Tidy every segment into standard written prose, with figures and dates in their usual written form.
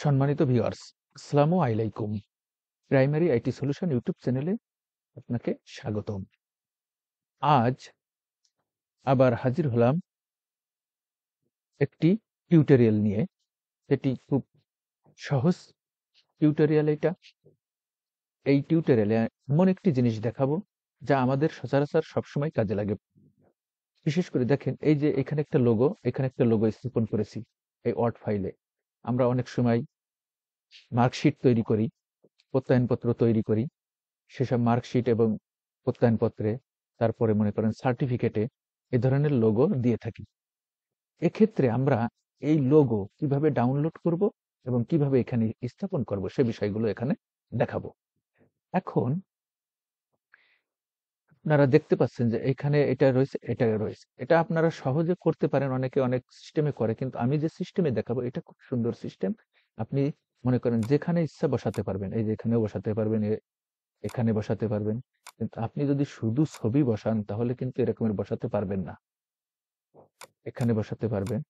সম্মানিত ভিউয়ার্স, আসসালামু আলাইকুম। প্রাইমারি আইটি সলিউশন ইউটিউব চ্যানেলে আপনাকে স্বাগতম। আজ আবার হাজির হলাম একটি টিউটোরিয়াল নিয়ে। এটি খুব সহজ টিউটোরিয়াল এটা। এই টিউটোরিয়ালে এমন একটি জিনিস দেখাবো যা আমাদের সচরাচর সবসময় কাজে লাগে। বিশেষ করে দেখেন, এই যে এখানে একটা লোগো স্থাপন করেছি এই ওয়ার্ড ফাইলে। আমরা অনেক সময় মার্কশিট তৈরি করি, প্রত্যয়নপত্র তৈরি করি। সেসব মার্কশিট এবং প্রত্যয়নপত্রে, তারপরে মনে করেন সার্টিফিকেটে এ ধরনের লোগো দিয়ে থাকি। এক্ষেত্রে আমরা এই লোগো কিভাবে ডাউনলোড করব এবং কিভাবে এখানে স্থাপন করব সে বিষয়গুলো এখানে দেখাবো। এখন আপনারা দেখতে পাচ্ছেন যে এখানে এটা রয়েছে, এটা রয়েছে। এটা আপনারা সহজে করতে পারেন, অনেকে অনেক সিস্টেমে করে, কিন্তু আমি যে সিস্টেমে দেখাবো এটা খুব সুন্দর সিস্টেম। আপনি মনে করেন যেখানে ইচ্ছা বসাতে পারবেন, এই যে এখানেও বসাতে পারবেন, এখানে বসাতে পারবেন। কিন্তু আপনি যদি শুধু ছবি বসান তাহলে কিন্তু এরকমের বসাতে পারবেন না। এখানে বসাতে পারবেন,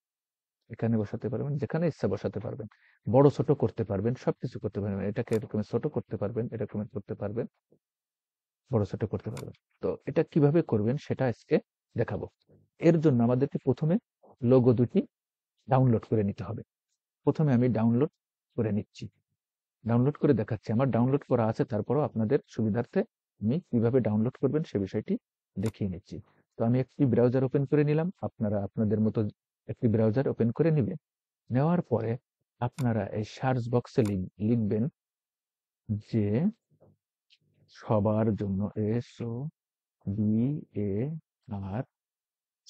এখানে বসাতে পারবেন, যেখানে ইচ্ছা বসাতে পারবেন। বড় ছোট করতে পারবেন, সবকিছু করতে পারবেন। এটাকে এরকমের ছোট করতে পারবেন, এরকমের করতে পারবেন, বড় ছোট করতে পারবেন। তো এটা কিভাবে করবেন সেটা আজকে দেখাবো। এর জন্য আমাদেরকে প্রথমে লোগো দুটি ডাউনলোড করে নিতে হবে। প্রথমে আমি ডাউনলোড করে নিচ্ছি, ডাউনলোড করে দেখাচ্ছি। আমার ডাউনলোড করা আছে, তারপরও আপনাদের সুবিধার্থে আমি কিভাবে ডাউনলোড করবেন সে বিষয়টি দেখিয়ে নিচ্ছি। তো আমি একটি ব্রাউজার ওপেন করে নিলাম, আপনারা আপনাদের মতো একটি ব্রাউজার ওপেন করে নেবেন। নেওয়ার পরে আপনারা এই সার্চ বক্সে লিখবেন যে সবার জন্য, SOBAR,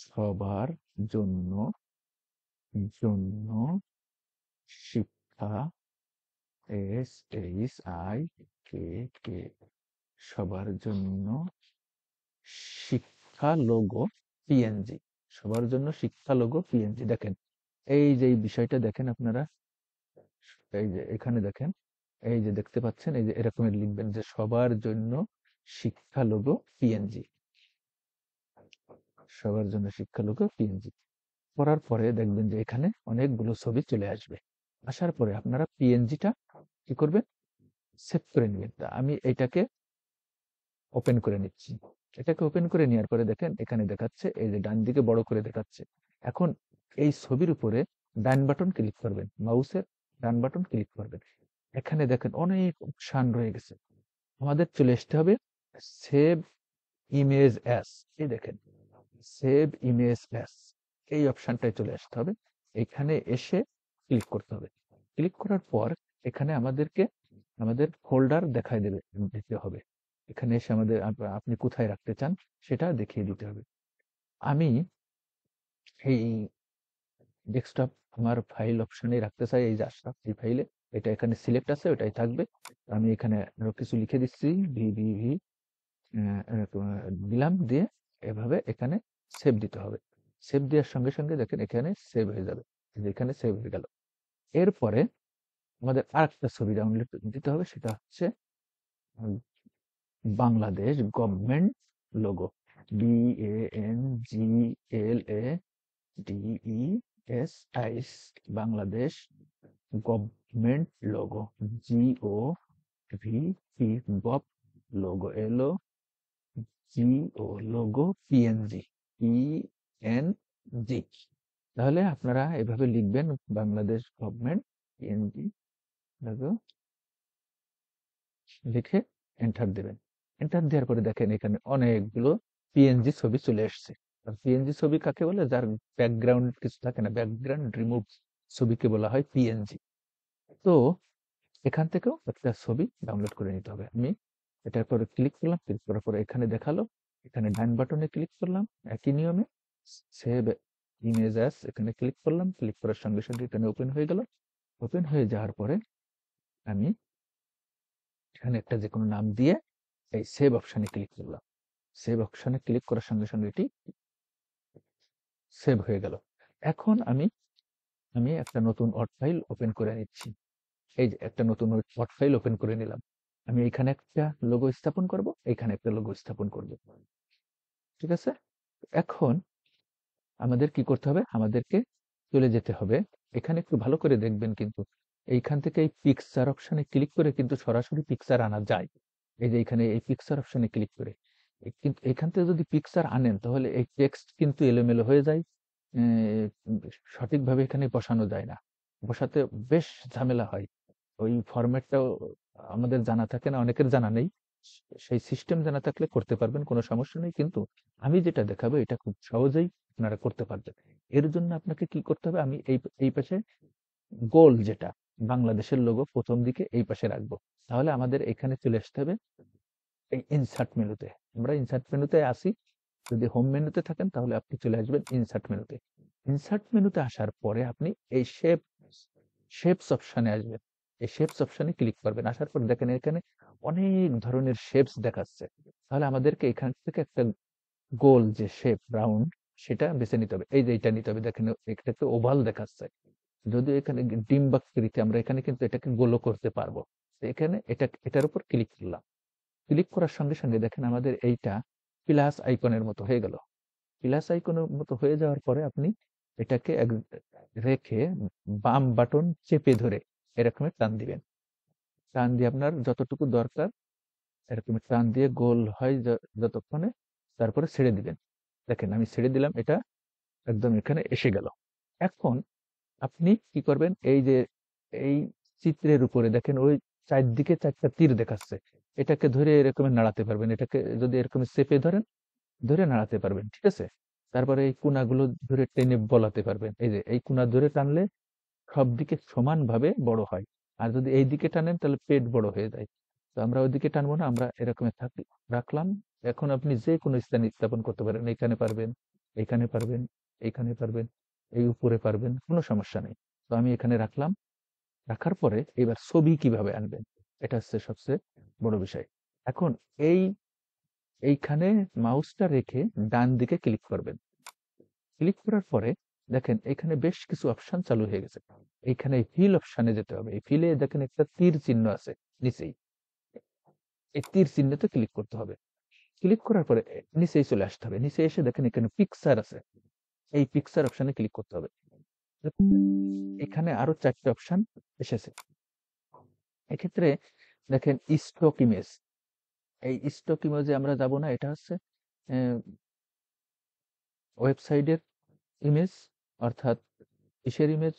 সবার জন্য, জন্য শিক্ষা, SHIKK, সবার জন্য শিক্ষা লোগো পিএনজি, সবার জন্য শিক্ষা লোগো পিএনজি। দেখেন এই যে এই বিষয়টা দেখেন আপনারা, এই যে এখানে দেখেন, এই যে দেখতে পাচ্ছেন, এই যে এরকমের লিখবেন যে সবার জন্য শিক্ষা লোগো পিএনজি, সবার জন্য শিক্ষা লোগো পিএনজি। করার পরে দেখবেন যে এখানে অনেকগুলো ছবি চলে আসবে। আসার পরে আপনারা পিএনজিটা কি করবেন, সেভ করে নেবেন। তা আমি এটাকে ওপেন করে নিচ্ছি। এটাকে ওপেন করে নেওয়ার পরে দেখেন এখানে দেখাচ্ছে, এই যে ডান দিকে বড় করে দেখাচ্ছে। এখন এই ছবির উপরে ডান বাটন ক্লিক করবেন, মাউসের ডান বাটন ক্লিক করবেন। এখানে দেখেন অনেক অপশন রয়ে গেছে। আমাদের চলে আসতে হবে সেভ ইমেজ অ্যাস। এই দেখেন সেভ ইমেজ অ্যাস, এই অপশনটায় চলে আসতে হবে। এখানে এসে ক্লিক করতে হবে। ক্লিক করার পর এখানে আমাদেরকে আমাদের ফোল্ডার দেখাই দিতে হবে। এখানে এসে আমাদের আপনি কোথায় রাখতে চান সেটা দেখিয়ে দিতে হবে। আমি এই ডেস্কটপ আমার ফাইল অপশনে রাখতে চাই, এই যে আশরাফ এই ফাইলে, এটা এখানে সিলেক্ট আছে, ওটাই থাকবে। আমি এখানে আরো কিছু লিখে দিচ্ছি, ভিভিভি দিলাম, দিয়ে এভাবে এখানে সেভ দিতে হবে। সেভ দেওয়ার সঙ্গে সঙ্গে দেখেন এখানে সেভ হয়ে যাবে, এখানে সেভ হয়ে গেল। এরপরে আমাদের আরেকটা ছবি ডাউনলোড দিতে হবে, সেটা হচ্ছে Bangladesh government logo, BANGLADES, Bangladesh government logo, GOVP, gov logo, LOGO logo PNG, PNG। তাহলে আপনারা এভাবে লিখবেন বাংলাদেশ গভর্নমেন্ট পিএনজি লোগো, লিখে এন্টার দেবেন। এন্টার দেওয়ার পরে দেখেন এখানে অনেকগুলো পিএনজি ছবি চলে আসছে। আর পিএনজি ছবি কাকে বলে, যার ব্যাকগ্রাউন্ড কিছু থাকে না, ব্যাকগ্রাউন্ড রিমুভ ছবিকে বলা হয় পিএনজি। তো এখান থেকেও একটা ছবি ডাউনলোড করে নিতে হবে। আমি এটার পরে ক্লিক করলাম, ক্লিক করার পরে এখানে দেখালো, এখানে ডান বাটনে ক্লিক করলাম, একই নিয়মে সেভ ইমেজ অ্যাস, এখানে ক্লিক করলাম। ক্লিক করার সঙ্গে সঙ্গে এখানে ওপেন হয়ে গেল। ওপেন হয়ে যাওয়ার পরে আমি এখানে একটা যে কোনো নাম দিয়ে এই সেভ অপশনে ক্লিক করলাম। সেভ অপশনে ক্লিক করার সঙ্গে সঙ্গে এটি সেভ হয়ে গেল। এখন আমি আমি একটা নতুন ওয়ার্ড ফাইল ওপেন করে নিচ্ছি। এই যে একটা নতুন ওয়ার্ড ফাইল ওপেন করে নিলাম। আমি এখানে একটা লোগো স্থাপন করব, এখানে একটা লোগো স্থাপন করব। ঠিক আছে? এখন আমাদের কি করতে হবে, আমাদেরকে চলে যেতে হবে। এখানে একটু ভালো করে দেখবেন কিন্তু এইখান থেকে এই পিকচার অপশনে ক্লিক করে কিন্তু সরাসরি পিকচার আনা যায়। এই যে এখানে এই পিকচার অপশনে ক্লিক করে কিন্তু এখান থেকে যদি পিকচার আনেন তাহলে এই টেক্সট কিন্তু এলোমেলো হয়ে যায়, সঠিকভাবে এখানে বসানো যায় না, বসাতে বেশ ঝামেলা হয়। ওই ফরম্যাটটাও আমাদের জানা থাকে না, অনেকের জানা নেই। সেই সিস্টেম জানা থাকলে করতে পারবেন, কোনো সমস্যা নেই। কিন্তু আমি যেটা দেখাবো এটা খুব সহজেই আপনারা করতে পারবেন। এর জন্য আপনাকে কি করতে হবে, আমি এই পাশে গোল যেটা বাংলাদেশের লোগো প্রথম দিকে এই পাশে রাখবো। তাহলে আমাদের এখানে চলে আসতে হবে এই ইনসার্ট মেনুতে। আমরা ইনসার্ট মেনুতে আসি, যদি হোম মেনুতে থাকেন তাহলে আপনি চলে আসবেন ইনসার্ট মেনুতে। ইনসার্ট মেনুতে আসার পরে আপনি এই শেপস অপশনে আসবেন। এই শেপস অপশনে ক্লিক করবেন। আসার পর দেখেন এখানে অনেক ধরনের শেপস দেখাচ্ছে। তাহলে আমাদেরকে এখান থেকে একটা গোল যে শেপ রাউন্ড সেটা বেছে নিতে হবে। এই যে এটা নিতে হবে, দেখেন এটাকে ওভাল দেখাচ্ছে। যদিও এখানে ডিম্বাকৃতি, আমরা এখানে কিন্তু এটাকে গোলও করতে পারবো। তো এখানে এটার উপর ক্লিক করলাম। ক্লিক করার সঙ্গে সঙ্গে দেখেন আমাদের এইটা প্লাস আইকনের মতো হয়ে গেল। প্লাস আইকনের মতো হয়ে যাওয়ার পরে আপনি এটাকে রেখে বাম বাটন চেপে ধরে এরকম টান দিবেন। টান দিয়ে আপনার যতটুকু দরকার এরকম টান দিয়ে গোল হয় যতক্ষণে, তারপরে ছেড়ে দিবেন। দেখেন আমি ছেড়ে দিলাম, এটা একদম এখানে এসে গেল। এখন আপনি কি করবেন, এই যে এই চিত্রের উপরে দেখেন ওই চারদিকে চারটা তীর দেখাচ্ছে, এটাকে ধরে এরকম নাড়াতে পারবেন। এটাকে যদি এরকম চেপে ধরেন, ধরে নাড়াতে পারবেন, ঠিক আছে? তারপরে এই কোণাগুলো ধরে টেনে বলাতে পারবেন। এই যে এই কোণা ধরে টানলে সব দিকে সমানভাবে বড় হয়। আর যদি এই দিকে টানেন তাহলে পেট বড় হয়ে যায়। তো আমরা ওইদিকে টানবো না, আমরা এরকম রাখলাম। এখন আপনি যে কোনো স্থানে স্থাপন করতে পারেন, এখানে পারবেন, এখানে পারবেন, এখানে পারবেন, এই উপরে পারবেন, কোনো সমস্যা নেই। তো আমি এখানে রাখলাম। রাখার পরে এবার ছবি কিভাবে আনবেন, এটা হচ্ছে সবচেয়ে বড় বিষয়। এখন এইখানে মাউসটা রেখে ডান দিকে ক্লিক করবেন। ক্লিক করার পরে দেখেন এখানে বেশ কিছু অপশন চালু হয়ে গেছে। এইখানে ফিল অপশনে যেতে হবে। এই ফিলে দেখেন একটা তীর চিহ্ন আছে নিচেই, এই তীর চিহ্নতে ক্লিক করতে হবে। ক্লিক করার পরে নিচেই চলে আসতে হবে। নিচে এসে দেখেন এখানে পিকচার আছে, এই পিকচার অপশনে ক্লিক করতে হবে। এখানে আরো 4টে অপশন এসেছে। এক্ষেত্রে দেখেন স্টক ইমেজ, এই স্টক ইমেজে আমরা যাব না। এটা হচ্ছে ওয়েবসাইটের ইমেজ, অর্থাৎ কিসের ইমেজ,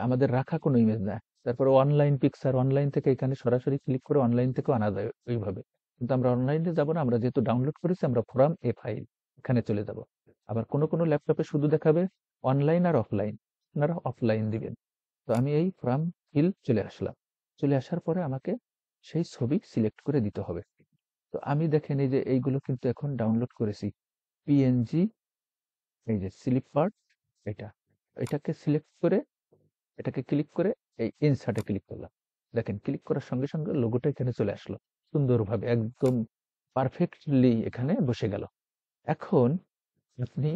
আমাদের রাখা কোনো ইমেজ না। তারপরে অনলাইন পিকচার, অনলাইন থেকে এখানে সরাসরি ক্লিক করে অনলাইন থেকেও আনা যায় ওইভাবে। কিন্তু আমরা অনলাইনে যাব না, আমরা যেহেতু ডাউনলোড করেছি আমরা ফ্রম এ ফাইল এখানে চলে যাব। আবার কোনো কোনো ল্যাপটপে শুধু দেখাবে অনলাইন আর অফলাইন, আপনারা অফলাইন দিবেন। তো আমি এই ফ্রম ফিল চলে আসলাম। চলে আসার পরে আমাকে সেই ছবি সিলেক্ট করে দিতে হবে। তো আমি দেখেন এই যে এইগুলো কিন্তু এখন ডাউনলোড করেছি পিএনজি, এই যে স্লিপ পার্ট, এটা এটাকে সিলেক্ট করে এটাকে ক্লিক করে এই ইনসার্টে ক্লিক করলাম। দেখেন ক্লিক করার সঙ্গে সঙ্গে লোগোটা এখানে চলে আসলো সুন্দরভাবে, একদম পারফেক্টলি এখানে বসে গেল। এখন আপনি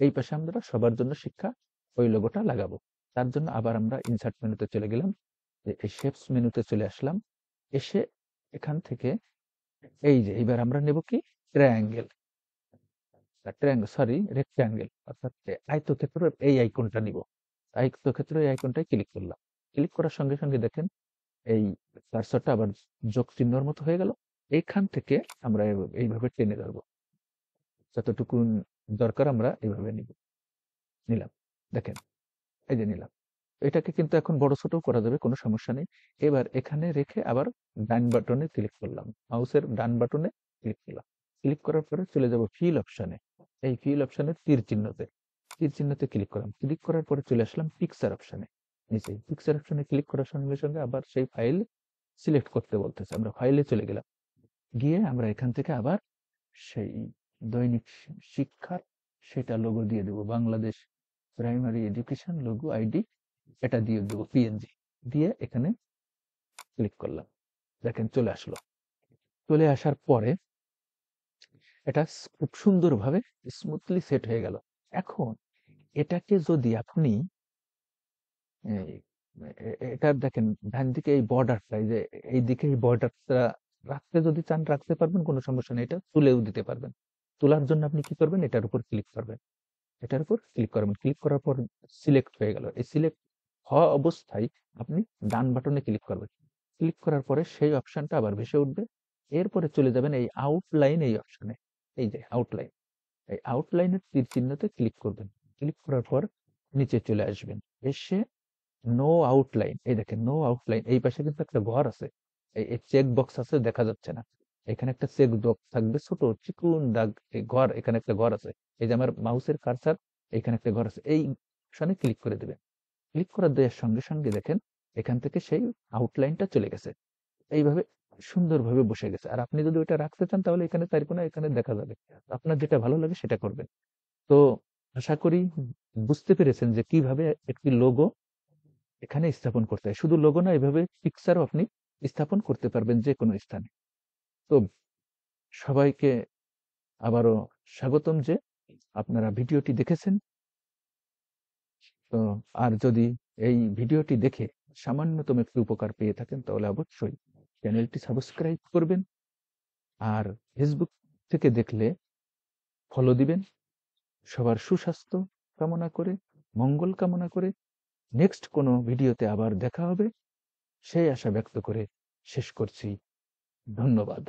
এই পাশে আমরা সবার জন্য শিক্ষা ওই লোগোটা লাগাবো। তার জন্য আবার আমরা ইনসার্ট মেনুতে চলে গেলাম, এই শেপস মেনুতে চলে আসলাম। এসে এখান থেকে এই যে এবার আমরা নেব কি ট্রায়াঙ্গেল, সরি রেক্ট্যাঙ্গেল, অর্থাৎ আয়তক্ষেত্রের এই আইকনটা নিব। আয়তক্ষেত্রের এই আইকনটায় ক্লিক করলাম। ক্লিক করার সঙ্গে সঙ্গে দেখেন এই কার্সরটা আবার যোগ চিহ্নর মতো হয়ে গেল। এইখান থেকে আমরা এইভাবে টেনে ধরবো, যতটুকু দরকার আমরা এইভাবে নিলাম। দেখেন এই যে নিলাম। এটাকে কিন্তু এখন বড় ছোট করা যাবে, কোনো সমস্যা নেই। এবার এখানে রেখে আবার ডান বাটনে ক্লিক করলাম, মাউসের ডান বাটনে ক্লিক করলাম। ক্লিক করার পরে চলে যাব ফিল অপশনে। এই ফিল অপশনের তীর চিহ্নতে ক্লিক করলাম। ক্লিক করার পরে চলে আসলাম পিকচার অপশনে। নিচে পিকচার অপশনে ক্লিক করার সঙ্গে সঙ্গে আবার সেই ফাইল সিলেক্ট করতে বলতেছে। আমরা ফাইলে চলে গেলাম। গিয়ে আমরা এখান থেকে আবার সেই দৈনিক শিক্ষার সেটা লোগো দিয়ে দেবো, Bangladesh primary education logo ID, এটা দিয়ে দেবো পিএনজি। দিয়ে এখানে ক্লিক করলাম। দেখেন চলে আসলো। চলে আসার পরে এটা খুব সুন্দরভাবে স্মুথলি সেট হয়ে গেল। এখন এটাকে যদি আপনি এটা দেখেন ডান দিকে এই বর্ডারটা, এই যে এই দিকে এই বর্ডারটা রাখতে যদি চান রাখতে পারবেন, কোনো সমস্যা নেই। এটা তুলেও দিতে পারবেন। তোলার জন্য আপনি কি করবেন, এটার উপর ক্লিক করবেন। এটার উপর ক্লিক করবেন। ক্লিক করার পর সিলেক্ট হয়ে গেল। এই সিলেক্ট হওয়া অবস্থায় আপনি ডান বাটনে ক্লিক করবেন। ক্লিক করার পরে সেই অপশনটা আবার ভেসে উঠবে। এরপরে চলে যাবেন এই আউটলাইন এই অপশনে। এই যে আউটলাইন, এই আউটলাইনের তীর চিহ্নতে ক্লিক করবেন। ক্লিক করার পর নিচে চলে আসবেন। এসে নো আউটলাইন, এই দেখেন নো আউটলাইন, এই পাশে কিন্তু একটা ঘর আছে, এই চেক বক্স আছে, দেখা যাচ্ছে না। এখানে একটা চেক বক্স থাকবে, ছোট চিকুন দাগ, এই ঘর, এখানে একটা ঘর আছে। এই যে আমার মাউসের কার্সার, এখানে একটা ঘর আছে, এই অপশনে ক্লিক করে দেবেন। ক্লিক করে দেওয়ার সঙ্গে সঙ্গে দেখেন এখান থেকে সেই আউটলাইনটা চলে গেছে, এইভাবে সুন্দরভাবে বসে গেছে। আর আপনি যদি ওইটা রাখতে চান তাহলে এখানে তার কোনো, এখানে দেখা যাবে। আপনার যেটা ভালো লাগে সেটা করবেন। তো আশা করি বুঝতে পেরেছেন যে কিভাবে একটি লোগো এখানে স্থাপন করতে হয়। শুধু লোগো না, এভাবে পিকচারও আপনি স্থাপন করতে পারবেন যে কোনো স্থানে। তো সবাইকে আবারও স্বাগতম যে আপনারা ভিডিওটি দেখেছেন। তো আর যদি এই ভিডিওটি দেখে সামান্যতম একটু উপকার পেয়ে থাকেন তাহলে অবশ্যই চ্যানেলটি সাবস্ক্রাইব করবেন। আর ফেসবুক থেকে দেখলে ফলো দিবেন। সবার সুস্বাস্থ্য কামনা করে, মঙ্গল কামনা করে নেক্সট কোনো ভিডিওতে আবার দেখা হবে সেই আশা ব্যক্ত করে শেষ করছি। ধন্যবাদ।